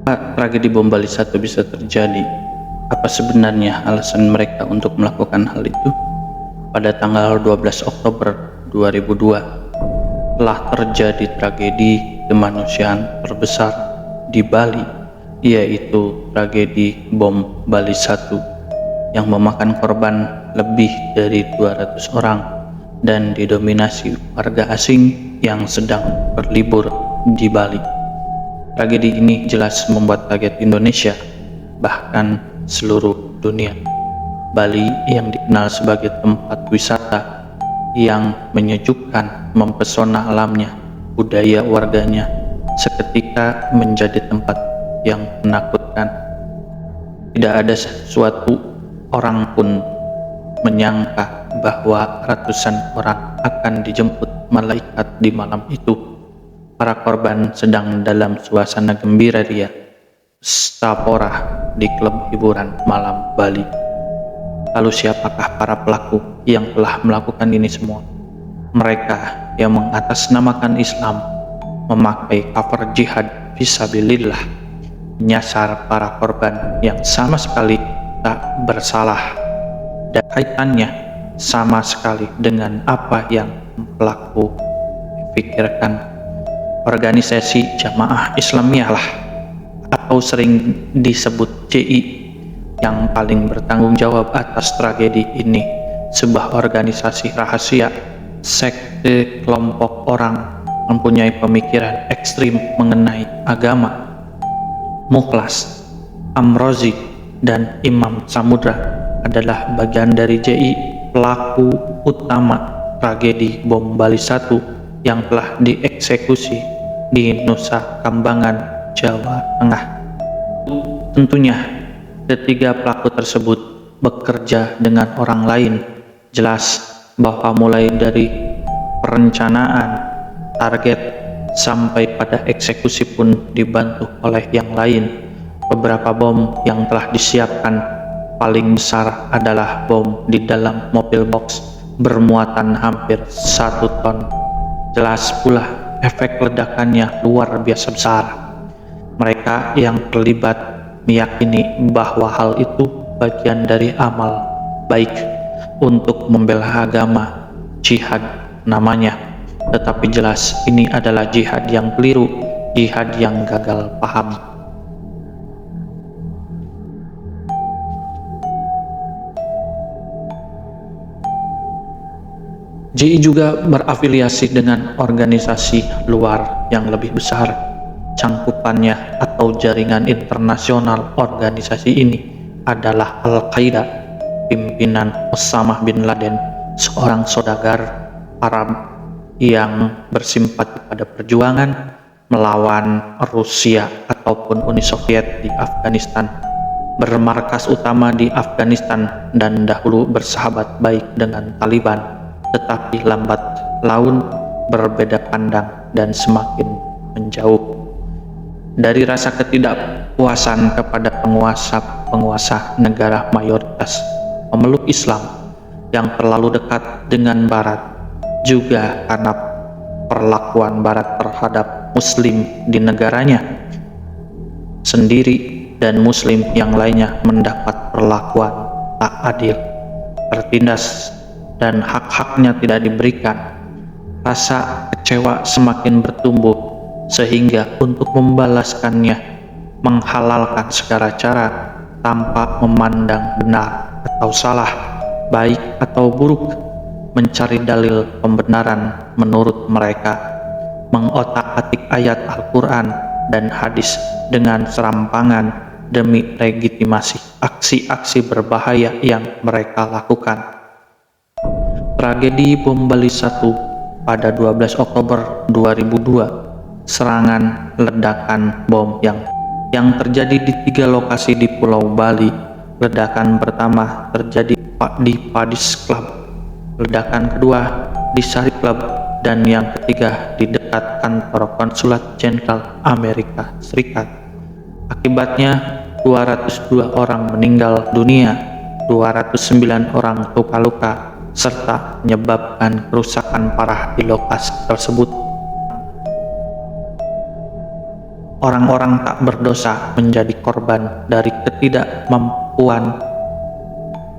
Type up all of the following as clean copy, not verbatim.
Tragedi bom Bali 1 bisa terjadi? Apa sebenarnya alasan mereka untuk melakukan hal itu? Pada tanggal 12 Oktober 2002, telah terjadi tragedi kemanusiaan terbesar di Bali, yaitu tragedi bom Bali 1 yang memakan korban lebih dari 200 orang dan didominasi warga asing yang sedang berlibur di Bali. Tragedi ini jelas membuat kaget Indonesia, bahkan seluruh dunia. Bali yang dikenal sebagai tempat wisata yang menyejukkan, mempesona alamnya, budaya warganya, seketika menjadi tempat yang menakutkan. Tidak ada suatu orang pun menyangka bahwa ratusan orang akan dijemput malaikat di malam itu. Para korban sedang dalam suasana gembira ria, pesta porah di klub hiburan malam Bali. Lalu siapakah para pelaku yang telah melakukan ini semua? Mereka yang mengatasnamakan Islam, memakai cover jihad fisabilillah, menyasar para korban yang sama sekali tak bersalah, dan kaitannya sama sekali dengan apa yang pelaku pikirkan. Organisasi Jamaah Islamiyah lah, atau sering disebut JI, yang paling bertanggung jawab atas tragedi ini, sebuah organisasi rahasia, sekte kelompok orang mempunyai pemikiran ekstrim mengenai agama. Mukhlas, Amrozi, dan Imam Samudra adalah bagian dari JI, pelaku utama tragedi bom Bali 1 yang telah dieksekusi di Nusa Kambangan, Jawa Tengah. Tentunya ketiga pelaku tersebut bekerja dengan orang lain. Jelas bahwa mulai dari perencanaan, target, sampai pada eksekusi pun dibantu oleh yang lain. Beberapa bom yang telah disiapkan paling besar adalah bom di dalam mobil box bermuatan hampir 1 ton. Jelas pula efek ledakannya luar biasa besar. Mereka yang terlibat meyakini bahwa hal itu bagian dari amal baik untuk membela agama, jihad namanya. Tetapi jelas ini adalah jihad yang keliru, jihad yang gagal paham. JI juga berafiliasi dengan organisasi luar yang lebih besar. Cangkupannya atau jaringan internasional organisasi ini adalah Al-Qaeda, pimpinan Osama bin Laden, seorang saudagar Arab yang bersimpati pada perjuangan melawan Rusia ataupun Uni Soviet di Afghanistan, bermarkas utama di Afghanistan dan dahulu bersahabat baik dengan Taliban, tetapi lambat laun berbeda pandang dan semakin menjauh. Dari rasa ketidakpuasan kepada penguasa negara mayoritas pemeluk Islam yang terlalu dekat dengan Barat, juga karena perlakuan Barat terhadap Muslim di negaranya sendiri dan Muslim yang lainnya mendapat perlakuan tak adil, tertindas, dan hak-haknya tidak diberikan. Rasa kecewa semakin bertumbuh, sehingga untuk membalaskannya menghalalkan segala cara tanpa memandang benar atau salah, baik atau buruk, mencari dalil pembenaran menurut mereka, mengotak-atik ayat Al-Quran dan hadis dengan serampangan demi legitimasi aksi-aksi berbahaya yang mereka lakukan. Tragedi bom Bali 1 pada 12 Oktober 2002, serangan ledakan bom yang terjadi di 3 lokasi di Pulau Bali. Ledakan pertama terjadi di Padis Club, ledakan kedua di Sari Club, dan yang ketiga di dekat kantor konsulat jenderal Amerika Serikat. Akibatnya 202 orang meninggal dunia, 209 orang luka-luka, serta menyebabkan kerusakan parah di lokasi tersebut. orang-orang tak berdosa menjadi korban dari ketidakmampuan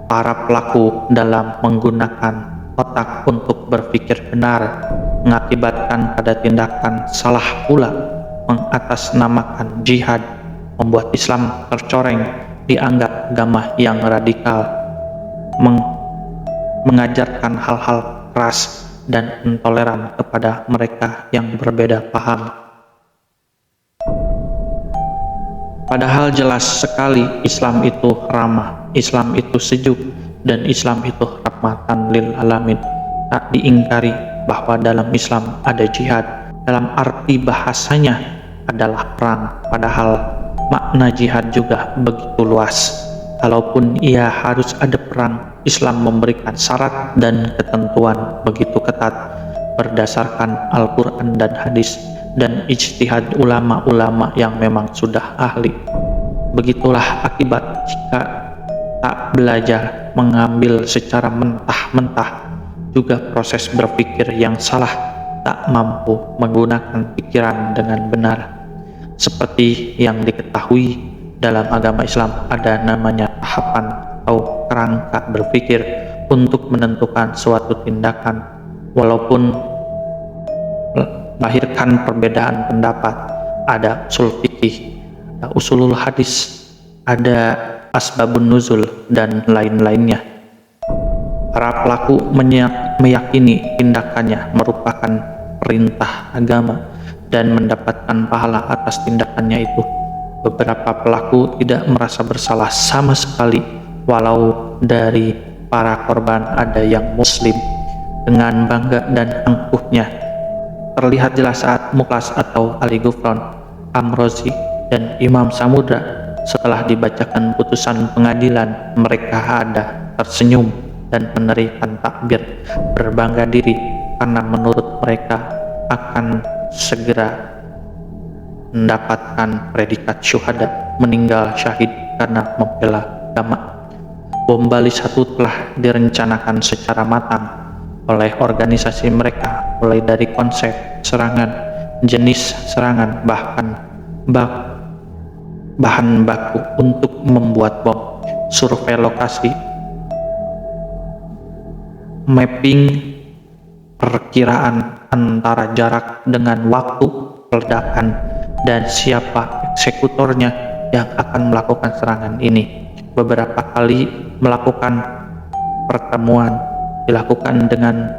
para pelaku dalam menggunakan otak untuk berpikir benar, mengakibatkan pada tindakan salah pula, mengatasnamakan jihad, membuat Islam tercoreng, dianggap agama yang radikal, mengajarkan hal-hal keras dan intoleran kepada mereka yang berbeda paham. Padahal jelas sekali Islam itu ramah, Islam itu sejuk, dan Islam itu rahmatan lil alamin. Tak diingkari bahwa dalam Islam ada jihad, dalam arti bahasanya adalah perang. Padahal makna jihad juga begitu luas. Kalaupun ia harus ada perang, Islam memberikan syarat dan ketentuan begitu ketat berdasarkan Al-Quran dan hadis dan ijtihad ulama-ulama yang memang sudah ahli. Begitulah akibat jika tak belajar mengambil secara mentah-mentah, juga proses berpikir yang salah, tak mampu menggunakan pikiran dengan benar. Seperti yang diketahui, dalam agama Islam ada namanya tahapan atau kerangka berpikir untuk menentukan suatu tindakan. Walaupun melahirkan perbedaan pendapat, ada usul fikih, ada usulul hadis, ada asbabun nuzul, dan lain-lainnya. Para pelaku meyakini tindakannya merupakan perintah agama dan mendapatkan pahala atas tindakannya itu. Beberapa pelaku tidak merasa bersalah sama sekali, walau dari para korban ada yang muslim. Dengan bangga dan angkuhnya terlihat jelas saat Mukhlas atau Ali Gufron, Amrozi, dan Imam Samudra setelah dibacakan putusan pengadilan, mereka ada tersenyum dan meneriakkan takbir berbangga diri karena menurut mereka akan segera mendapatkan predikat syuhada, meninggal syahid karena membela agama. Bom Bali 1 telah direncanakan secara matang oleh organisasi mereka, mulai dari konsep serangan, jenis serangan, bahkan bahan baku untuk membuat bom, survei lokasi, mapping perkiraan antara jarak dengan waktu ledakan, dan siapa eksekutornya yang akan melakukan serangan ini. Beberapa kali melakukan pertemuan dilakukan dengan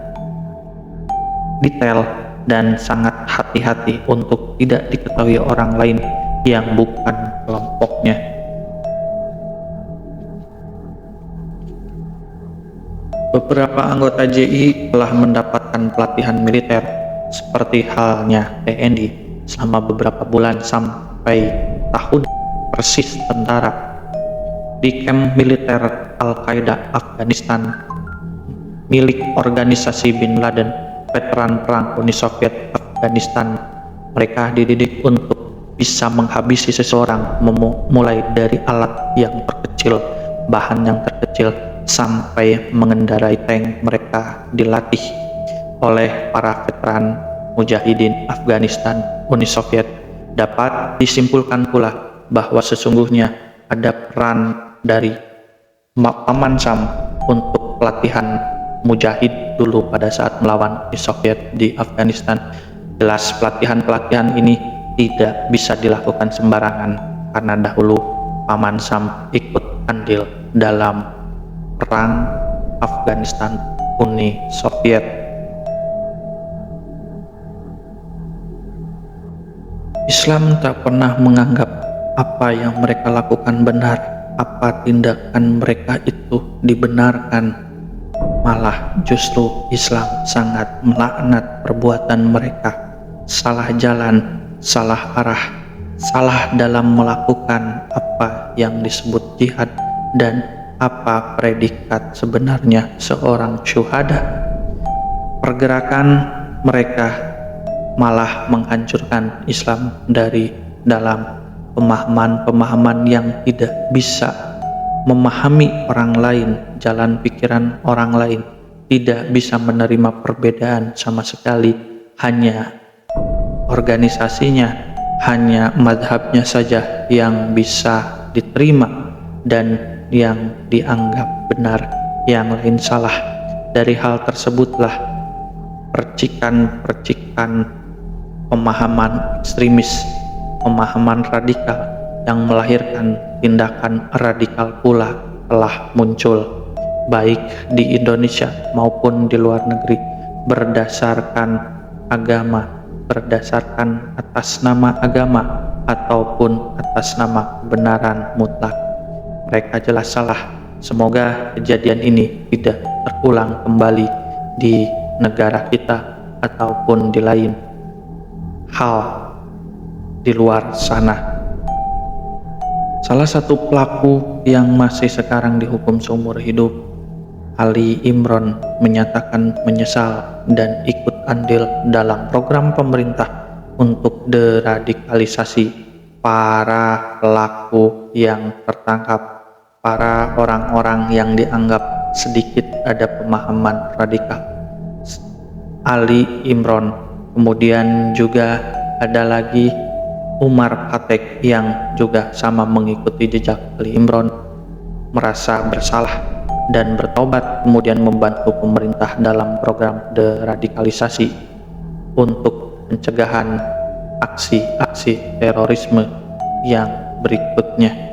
detail dan sangat hati-hati untuk tidak diketahui orang lain yang bukan kelompoknya. Beberapa anggota JI telah mendapatkan pelatihan militer seperti halnya TNI selama beberapa bulan sampai tahun, persis tentara di kamp militer Al-Qaeda Afghanistan milik organisasi Bin Laden, veteran perang Uni Soviet Afghanistan. Mereka dididik untuk bisa menghabisi seseorang, mulai dari alat yang terkecil, bahan yang terkecil, sampai mengendarai tank. Mereka dilatih oleh para veteran mujahidin Afghanistan Uni Soviet. Dapat disimpulkan pula bahwa sesungguhnya ada peran dari Paman Sam untuk pelatihan mujahid dulu pada saat melawan Uni Soviet di Afghanistan. Jelas pelatihan-pelatihan ini tidak bisa dilakukan sembarangan, karena dahulu Paman Sam ikut andil dalam perang Afghanistan Uni Soviet. Islam tak pernah menganggap apa yang mereka lakukan benar, apa tindakan mereka itu dibenarkan. Malah justru Islam sangat melaknat perbuatan mereka. Salah jalan, salah arah, salah dalam melakukan apa yang disebut jihad, dan apa predikat sebenarnya seorang syuhada. Pergerakan mereka malah menghancurkan Islam dari dalam. Pemahaman-pemahaman yang tidak bisa memahami orang lain, jalan pikiran orang lain, tidak bisa menerima perbedaan sama sekali. Hanya organisasinya hanya madhabnya saja yang bisa diterima dan yang dianggap benar, yang lain salah. Dari hal tersebutlah percikan-percikan pemahaman ekstremis, pemahaman radikal yang melahirkan tindakan radikal pula telah muncul, baik di Indonesia maupun di luar negeri, berdasarkan agama, berdasarkan atas nama agama ataupun atas nama kebenaran mutlak. Mereka jelas salah. Semoga kejadian ini tidak terulang kembali di negara kita ataupun di lain hal di luar sana. Salah satu pelaku yang masih sekarang dihukum seumur hidup, Ali Imron, menyatakan menyesal dan ikut andil dalam program pemerintah untuk deradikalisasi para pelaku yang tertangkap, para orang-orang yang dianggap sedikit ada pemahaman radikal. Ali Imron, kemudian juga ada lagi Umar Patek yang juga sama mengikuti jejak Ali Imron, merasa bersalah dan bertobat, kemudian membantu pemerintah dalam program deradikalisasi untuk pencegahan aksi-aksi terorisme yang berikutnya.